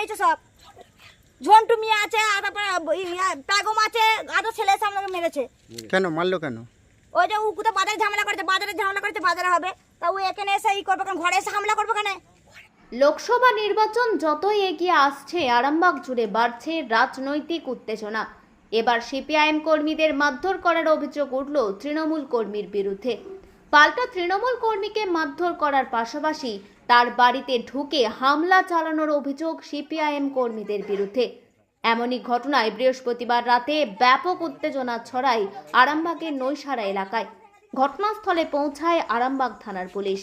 মেরেছে সব। ঝন্টু মিয়া আছে, আর তারপরে বেগম আছে, আরো ছেলে এসে আমাকে মেরেছে। কেন মারলো কেন? ওই যে ও কোথাও বাজারে ঝামেলা করেছে, বাজারে হবে, তা ও এখানে এসে ই করবে কেন, ঘরে এসে হামলা করবে কেন? লোকসভা নির্বাচন যতই এগিয়ে আসছে আরামবাগ জুড়ে বাড়ছে রাজনৈতিক উত্তেজনা। এবার সিপিআইএম কর্মীদের মারধর করার অভিযোগ উঠল তৃণমূল কর্মীর বিরুদ্ধে। পাল্টা তৃণমূল কর্মীকে মারধর করার পাশাপাশি তার বাড়িতে ঢুকে হামলা চালানোর অভিযোগ সিপিআইএম কর্মীদের বিরুদ্ধে। এমনই ঘটনায় বৃহস্পতিবার রাতে ব্যাপক উত্তেজনা ছড়ায় আরামবাগের নৈশারা এলাকায়। ঘটনাস্থলে পৌঁছায় আরামবাগ থানার পুলিশ।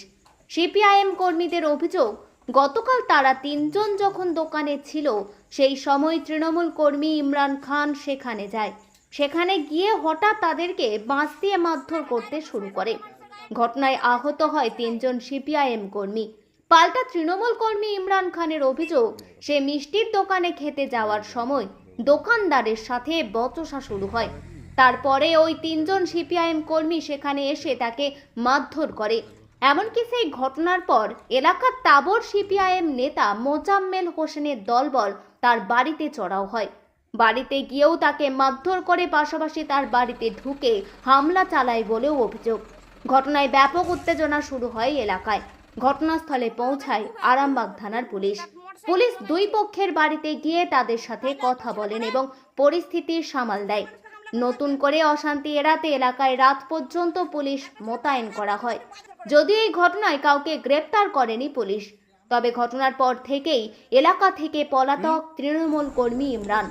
সিপিআইএম কর্মীদের অভিযোগ, গতকাল তারা 3 জন যখন দোকানে ছিল সেই সময় তৃণমূল কর্মী ইমরান খান সেখানে যায়। সেখানে গিয়ে হঠাৎ তাদেরকে বাঁশ দিয়ে মারধর করতে শুরু করে। ঘটনায় আহত হয় 3 জন সিপিআইএম কর্মী। পাল্টা তৃণমূল কর্মী ইমরান খানের অভিযোগ, সে মিষ্টির দোকানে খেতে যাওয়ার সময় দোকানদারের সাথে বচসা শুরু হয়। তারপরে ওই 3 জন সিপিআইএম কর্মী সেখানে এসে তাকে মারধর করে। এমনকি সেই ঘটনার পর এলাকার তাবর সিপিআইএম নেতা মোজাম্মেল হোসেনের দলবল তার বাড়িতে চড়াও হয়। বাড়িতে গিয়েও তাকে মারধর করে, পাশাপাশি তার বাড়িতে ঢুকে হামলা চালায় বলেও অভিযোগ। ঘটনায় ব্যাপক উত্তেজনা শুরু হয় এলাকায়। ঘটনাস্থলে পৌঁছায় আরামবাগ থানার পুলিশ। পুলিশ দুই পক্ষের বাড়িতে গিয়ে তাদের সাথে কথা বলেন এবং পরিস্থিতি সামাল দেয়। নতুন করে অশান্তি এড়াতে এলাকায় রাত পর্যন্ত পুলিশ মোতায়েন করা হয়। যদিও এই ঘটনায় কাউকে গ্রেপ্তার করেনি পুলিশ, তবে ঘটনার পর থেকেই এলাকা থেকে পলাতক তৃণমূল কর্মী ইমরান।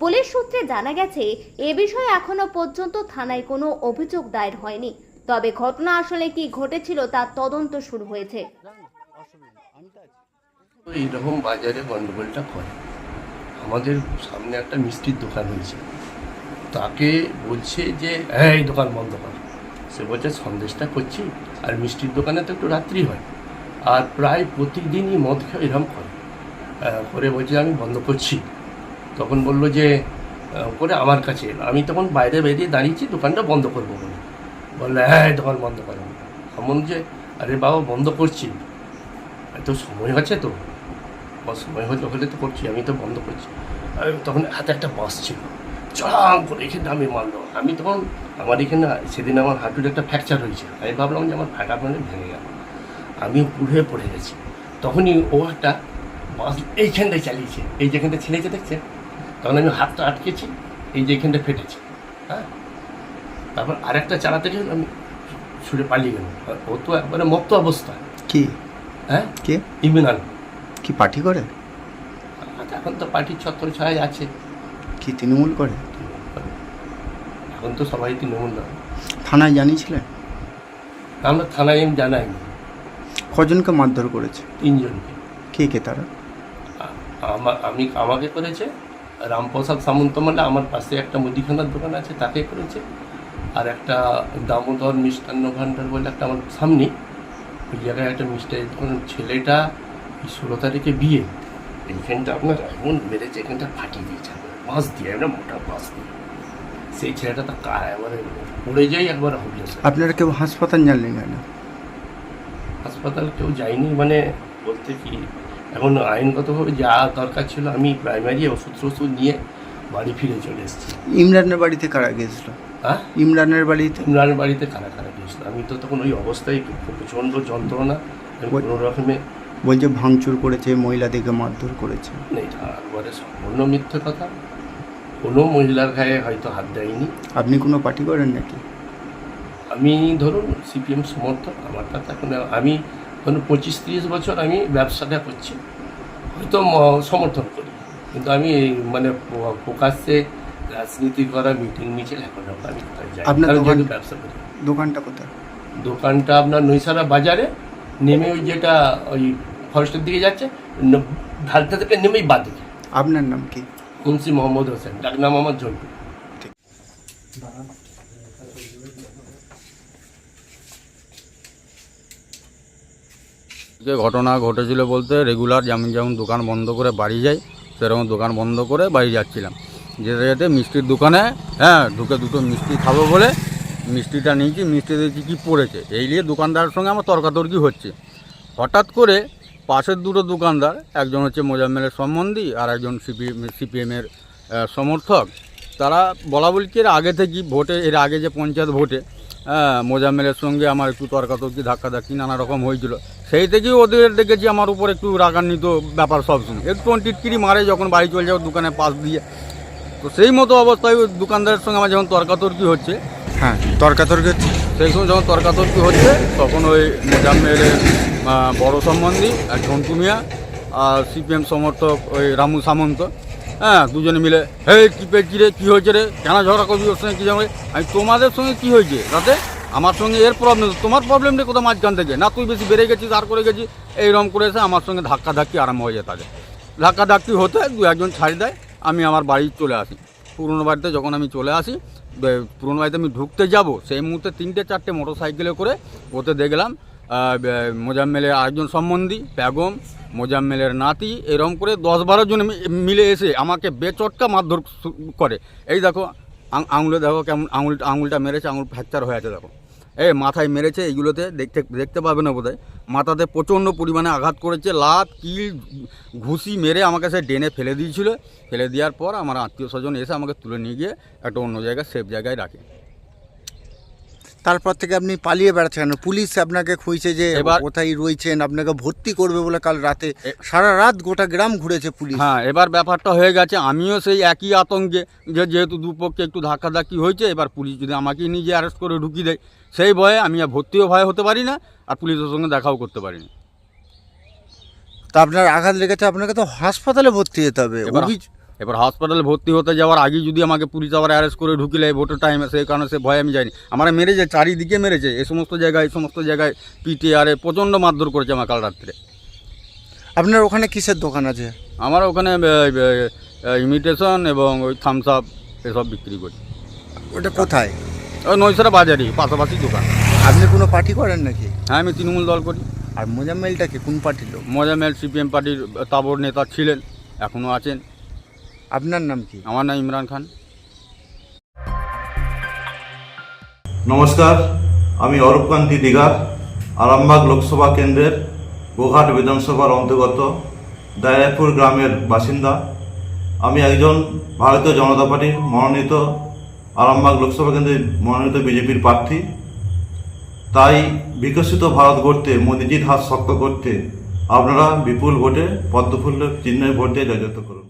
পুলিশ সূত্রে জানা গেছে, এ বিষয়ে এখনো পর্যন্ত থানায় কোনো অভিযোগ দায়ের হয়নি, তবে ঘটনা আসলে কি ঘটেছিল তার তদন্ত শুরু হয়েছে। এইরকম বাজারে গন্ডগোলটা করে, আমাদের সামনে একটা মিষ্টির দোকান হয়েছে, তাকে বলছে যে এই দোকান বন্ধ কর। সে বলছে সন্দেশটা করছি, আর মিষ্টির দোকানে তো একটু রাত্রি হয়, আর প্রায় প্রতিদিনই মদ খেয়ে এরকম করে বলছে আমি বন্ধ করছি। তখন বললো যে করে আমার কাছে এলো, আমি তখন বাইরে বেরিয়ে দাঁড়িয়েছি দোকানটা বন্ধ করবো বলে। বললো হ্যাঁ দোকান বন্ধ করো। এমন যে আরে বাবা বন্ধ করছি, এত সময় আছে তো, সময় হলে তো করছি, আমি তো বন্ধ করছি। তখন হাতে একটা বাস ছিল, চড়াং করে এখানে আমি মারলো। আমি তখন আমার এখানে সেদিন আমার হাঁটুর একটা ফ্র্যাকচার হয়েছে, আমি ভাবলাম যে আমার ফাটা মানে ভেঙে গেল, আমি পুড়ে পড়ে গেছি। তখনই ও একটা বাস এইখানটায় চালিয়েছে, এই যেখানটা ছেলেছে দেখছে, তখন আমি হাতটা আটকেছি, এই যে এখানটা ফেটেছে। হ্যাঁ, তারপর আরেকটা চালাতে গেলে আমি ছুটে পালিয়ে গেল। ও তো একবারে মত্ত অবস্থা। কি? হ্যাঁ, কে? ইমরান। কি পার্টি করে? এখন তো পার্টির ছত্র ছায় আছে। কি তৃণমূল করে? এখন তো সবাই তৃণমূল না। থানায় জানিয়েছিলেন? আমরা থানায় আমি জানাইনি। কজনকে মারধর করেছে? 3 জনকে। কে কে তারা? আমাকে করেছে রামপ্রসাদ সামন্ত, মানে আমার পাশে একটা মুদিখানার দোকান আছে, তাকে করেছে। আর একটা দামোদর মিষ্টান্ন ভাণ্ডার বলে একটা আমার সামনে, ওই জায়গায় একটা মিষ্টাই দোকান, ছেলেটা 16 তারিখে বিয়ে, এইখানটা আপনার এমন মেরেছে, এখানটা ফাটিয়ে দিয়েছে বাঁশ দিয়ে, একটা মোটা বাঁশ দিয়ে। সেই ছেলেটা তো এবারে পড়ে যাই একবার হবলে। আপনারা কেউ হাসপাতাল জানলেন কেন? হাসপাতাল কেউ যায়নি, মানে বলতে কি এখন আইনগতভাবে যা দরকার ছিল আমি প্রাইমারি ওষুধ নিয়ে বাড়ি ফিরে চলে এসেছি। ইমরানের বাড়িতে কারা গেছিল? হ্যাঁ, ইমরানের বাড়িতে? ইমরানের বাড়িতে কারা গিয়েছিল, আমি তো তখন ওই অবস্থায় প্রচণ্ড যন্ত্রণা, কোনো রকমে বলছে ভাঙচুর করেছে, মহিলাদেরকে মারধর করেছে। এটা একবারে সম্পূর্ণ মিথ্যে কথা। কোনো মহিলার গায়ে হয়তো হাত দেয়নি। আপনি কোনো পার্টি করেন নাকি? আমি ধরুন সিপিএম সমর্থক, আমার কথা এখন আমি ধরুন 25-30 বছর আমি ব্যবসাটা করছি, হয়তো সমর্থন করি, কিন্তু আমি মানে প্রকাশ্যে রাজনীতি করা মিটিং মিছিল এখন আমি কোথায় যাই। আপনার ব্যবসা করি। দোকানটা কোথায়? দোকানটা আপনার নৈশারা বাজারে নেমে, ওই যেটা ওই ফরেস্টের দিকে যাচ্ছে, ঢালতা থেকে নেমেই বাদিকে। আপনার নাম কি? মুন্সি মোহাম্মদ হোসেন, ডাকনাম আমার ঝন্টু। যে ঘটনা ঘটেছিল বলতে, রেগুলার যেমন দোকান বন্ধ করে বাড়ি যাই, সেরকম দোকান বন্ধ করে বাড়ি যাচ্ছিলাম। যেতে যেতে মিষ্টির দোকানে ঢুকে দুটো মিষ্টি খাবো বলে মিষ্টিটা নিয়েছি, মিষ্টি দেখছি কি পড়েছে, এই নিয়ে দোকানদারের সঙ্গে আমার তর্কাতর্কি হচ্ছে। হঠাৎ করে পাশের দুটো দোকানদার, একজন হচ্ছে মোজাম্মেলের সম্বন্ধী আর একজন সিপিএমের সমর্থক। তারা বলা বলি কি এর আগে থেকেই ভোটে, এর আগে যে পঞ্চায়েত ভোটে মোজাম্মেলের সঙ্গে আমার একটু তর্কাতর্কি ধাক্কাধাক্কি নানা রকম হয়েছিল, সেই থেকেই ওদের দেখেছি আমার উপর একটু রাগান্বিত ব্যাপার সবসময়, একটু টিটকিরি মারে যখন বাড়ি চলে যাও দোকানের পাশ দিয়ে। তো সেই মতো অবস্থায় ওই দোকানদারের সঙ্গে আমার যখন তর্কাতর্কি হচ্ছে, হ্যাঁ তর্কাতর্কি হচ্ছে, সেই সময় যখন তর্কাতর্কি হচ্ছে তখন ওই মোজাম্মেলের বড় সম্বন্ধী এক ঝন্টু মিয়া আর সিপিএম সমর্থক ওই রামু সামন্ত, হ্যাঁ দুজনে মিলে হেই কী পেয়েছি রে, কী হয়েছে রে, কেন ঝগড়া করবি ওর সঙ্গে কী জানবে, আমি তোমাদের সঙ্গে কী হয়েছে তাতে, আমার সঙ্গে এর প্রবলেম, তোমার প্রবলেমটা কোথাও মাঝখান থেকে না, তুই বেশি বেড়ে গেছিস আর করে গেছিস, এইরকম করে এসে আমার সঙ্গে ধাক্কাধাক্কি আরম্ভ হয়ে যায়। তাদের ধাক্কাধাক্কি হতে দু একজন ছাড়ি দেয়, আমি আমার বাড়ি চলে আসি। পুরনো বাড়িতে যখন আমি চলে আসি, পুরনো বাড়িতে আমি ঢুকতে যাব, সেই মুহূর্তে 3-4টে মোটর সাইকেলে করে ওতে দেখলাম মোজাম্মেলের আরেকজন সম্বন্ধী, বেগম, মোজাম্মেলের নাতি, এরকম করে 10-12 জন মিলে এসে আমাকে বেচটকা মারধর করে। এই দেখো আঙুলে দেখো কেমন আঙুলটা মেরেছে, আঙুল ফ্র্যাকচার হয়ে আছে দেখো, এই মাথায় মেরেছে, এইগুলোতে দেখতে পাবে না বোধহয়, মাথাতে প্রচণ্ড পরিমাণে আঘাত করেছে, লাত কিল ঘুষি মেরে আমাকে সে ডেনে ফেলে দিয়েছিল। ফেলে দেওয়ার পর আমার আত্মীয় স্বজন এসে আমাকে তুলে নিয়ে গিয়ে একটা অন্য জায়গায় সেফ জায়গায় রাখে। তারপর থেকে আপনি পালিয়ে বেড়াচ্ছেন, পুলিশ আপনাকে খুঁজছে যে এবার কোথায় রয়েছেন, আপনাকে ভর্তি করবে বলে কাল রাতে সারা রাত গোটা গ্রাম ঘুরেছে পুলিশ। হ্যাঁ, এবার ব্যাপারটা হয়ে গেছে, আমিও সেই একই আতঙ্কে যে যেহেতু দুপক্ষে একটু ধাক্কাধাক্কি হয়েছে, এবার পুলিশ যদি আমাকে নিজে অ্যারেস্ট করে ঢুকিয়ে দেয়, সেই ভয়ে আমি আর ভর্তিও ভয় হতে পারি না, আর পুলিশের সঙ্গে দেখাও করতে পারি না। তা আপনার আঘাত লেগেছে, আপনাকে তো হাসপাতালে ভর্তি হতে হবে। এবার হাসপাতালে ভর্তি হতে যাওয়ার আগেই যদি আমাকে পুলিশ আবার অ্যারেস্ট করে ঢুকিলে ভোটের টাইমে, সেই কারণে সে ভয়ে আমি যাইনি। আমার মেরেছে, চারিদিকে মেরেছে, এই সমস্ত জায়গায় পিটে আরে প্রচণ্ড মারধর করেছে আমার কাল রাত্রে। আপনার ওখানে কিসের দোকান আছে? আমার ওখানে ইমিটেশন এবং ওই থামস আপ এসব বিক্রি করি। ওটা কোথায়? ওই নৈসরা বাজারে পাশাপাশি দোকান। আপনি কোনো পার্টি করেন নাকি? হ্যাঁ, আমি তৃণমূল দল করি। আর মোজাম্মেলটাকে কোন পার্টির লোক? মোজাম্মেল সিপিএম পার্টির তাবর নেতা ছিলেন, এখনও আছেন। আপনার নাম কি? আমার নাম ইমরান খান। নমস্কার, আমি অরূপকান্তি দিগার, আরামবাগ লোকসভা কেন্দ্রের গোঘাট বিধানসভার অন্তর্গত দায়রাপুর গ্রামের বাসিন্দা। আমি একজন ভারতীয় জনতা পার্টির মনোনীত, আরামবাগ লোকসভা কেন্দ্রের মনোনীত বিজেপির প্রার্থী। তাই বিকশিত ভারত গড়তে, মোদিজির হাত শক্ত করতে আপনারা বিপুল ভোটে পদ্মফুল চিহ্নে ভোট দিয়ে জয়যুক্ত করুন।